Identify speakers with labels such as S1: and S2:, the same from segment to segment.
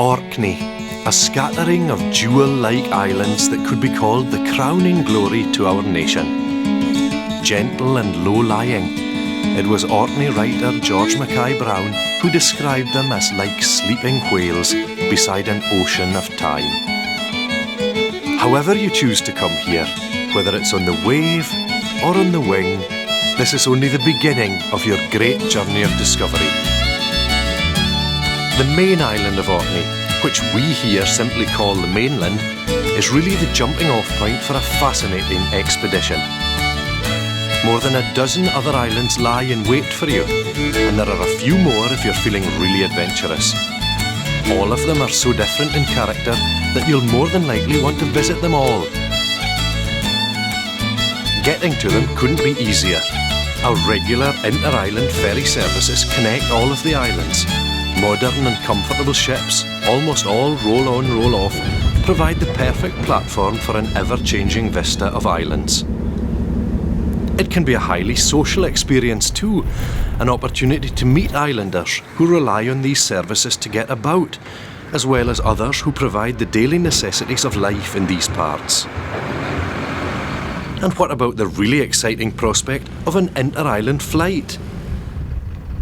S1: Orkney, a scattering of jewel-like islands that could be called the crowning glory to our nation. Gentle and low-lying, it was Orkney writer George Mackay Brown who described them as like sleeping whales beside an ocean of time. However you choose to come here, whether it's on the wave or on the wing, this is only the beginning of your great journey of discovery. The main island of Orkney, which we here simply call the mainland, is really the jumping off point for a fascinating expedition. More than a dozen other islands lie in wait for you, and there are a few more if you're feeling really adventurous. All of them are so different in character that you'll more than likely want to visit them all. Getting to them couldn't be easier. Our regular inter-island ferry services connect all of the islands. Modern and comfortable ships, almost all roll on, roll off, provide the perfect platform for an ever-changing vista of islands. It can be a highly social experience too, an opportunity to meet islanders who rely on these services to get about, as well as others who provide the daily necessities of life in these parts. And what about the really exciting prospect of an inter-island flight?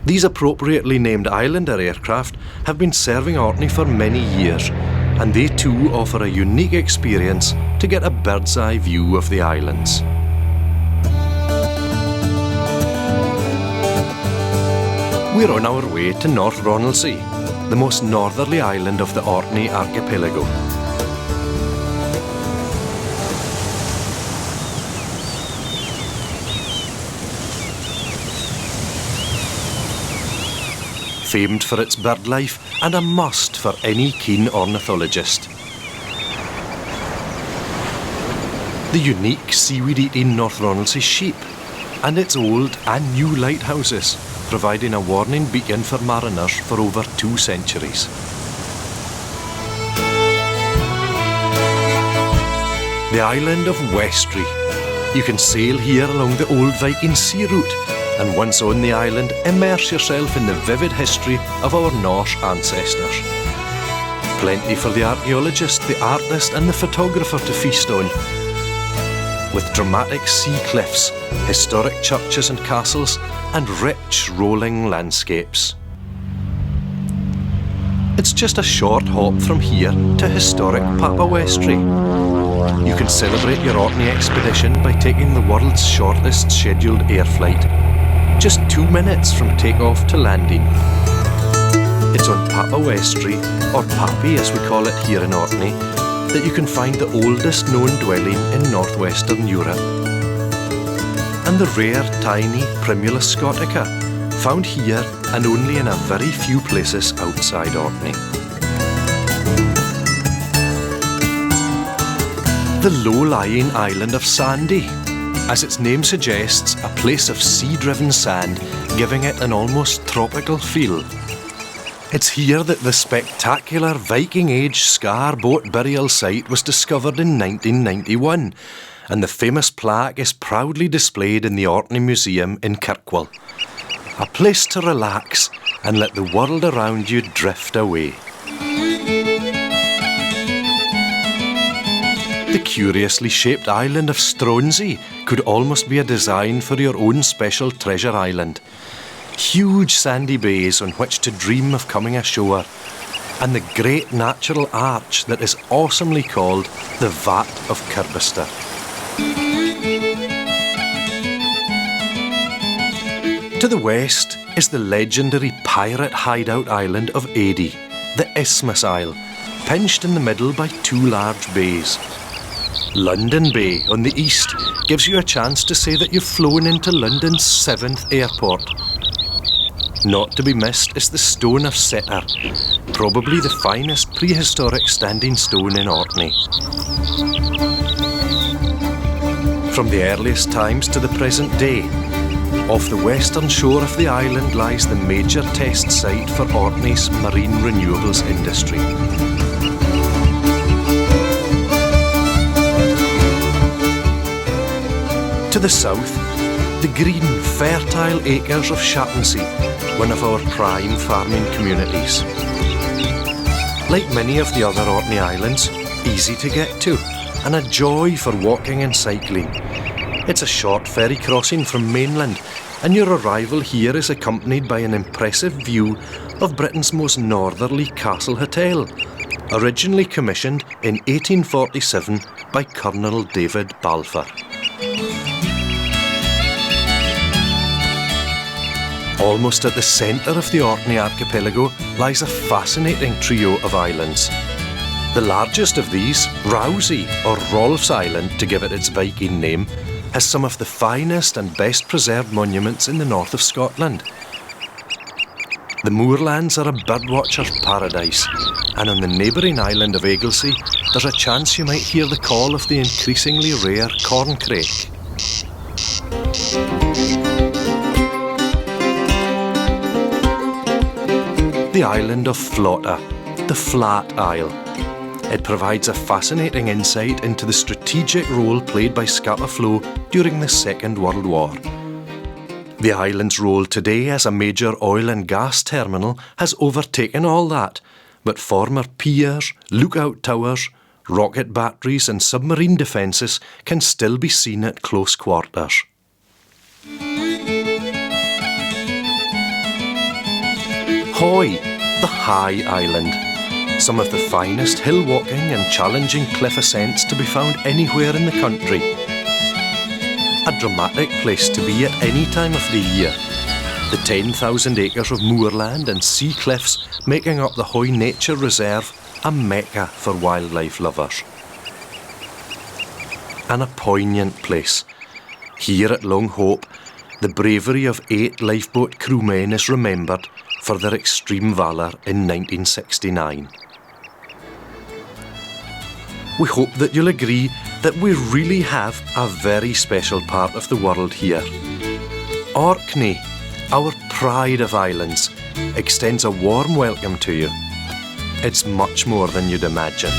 S1: These appropriately named Islander aircraft have been serving Orkney for many years, and they too offer a unique experience to get a bird's-eye view of the islands. We're on our way to North Ronaldsay, the most northerly island of the Orkney archipelago. Famed for its bird life and a must for any keen ornithologist. The unique seaweed-eating North Ronaldsay sheep and its old and new lighthouses, providing a warning beacon for mariners for over 2 centuries. The island of Westry. You can sail here along the old Viking sea route, and once on the island, immerse yourself in the vivid history of our Norse ancestors. Plenty for the archaeologist, the artist and the photographer to feast on, with dramatic sea cliffs, historic churches and castles, and rich rolling landscapes. It's just a short hop from here to historic Westry. You can celebrate your Orkney expedition by taking the world's shortest scheduled air flight. Just 2 minutes from takeoff to landing. It's on Westry, or Pappy as we call it here in Orkney, that you can find the oldest known dwelling in northwestern Europe. And the rare, tiny Primula scotica, found here and only in a very few places outside Orkney. The low-lying island of Sandy. As its name suggests, a place of sea-driven sand, giving it an almost tropical feel. It's here that the spectacular Viking-age Scar boat burial site was discovered in 1991, and the famous plaque is proudly displayed in the Orkney Museum in Kirkwall. A place to relax and let the world around you drift away. The curiously shaped island of Stronsey could almost be a design for your own special treasure island. Huge sandy bays on which to dream of coming ashore, and the great natural arch that is awesomely called the Vat of Kirbister. To the west is the legendary pirate hideout island of Adey, the Isthmus Isle, pinched in the middle by 2 large bays. London Bay on the east gives you a chance to say that you've flown into London's 7th airport. Not to be missed is the Stone of Setter, probably the finest prehistoric standing stone in Orkney. From the earliest times to the present day, off the western shore of the island lies the major test site for Orkney's marine renewables industry. To the south, the green, fertile acres of Shattensea, one of our prime farming communities. Like many of the other Orkney Islands, easy to get to, and a joy for walking and cycling. It's a short ferry crossing from mainland, and your arrival here is accompanied by an impressive view of Britain's most northerly castle hotel, originally commissioned in 1847 by Colonel David Balfour. Almost at the centre of the Orkney archipelago lies a fascinating trio of islands. The largest of these, Rousey, or Rolf's Island to give it its Viking name, has some of the finest and best preserved monuments in the north of Scotland. The moorlands are a birdwatcher's paradise, and on the neighbouring island of Anglesey, there's a chance you might hear the call of the increasingly rare corncrake. The island of Flotta, the Flat Isle. It provides a fascinating insight into the strategic role played by Scapa Flow during the Second World War. The island's role today as a major oil and gas terminal has overtaken all that, but former piers, lookout towers, rocket batteries and submarine defences can still be seen at close quarters. Hoy, the High Island. Some of the finest hill walking and challenging cliff ascents to be found anywhere in the country. A dramatic place to be at any time of the year. The 10,000 acres of moorland and sea cliffs making up the Hoy Nature Reserve a mecca for wildlife lovers. And a poignant place. Here at Long Hope, the bravery of 8 lifeboat crewmen is remembered for their extreme valour in 1969. We hope that you'll agree that we really have a very special part of the world here. Orkney, our pride of islands, extends a warm welcome to you. It's much more than you'd imagine.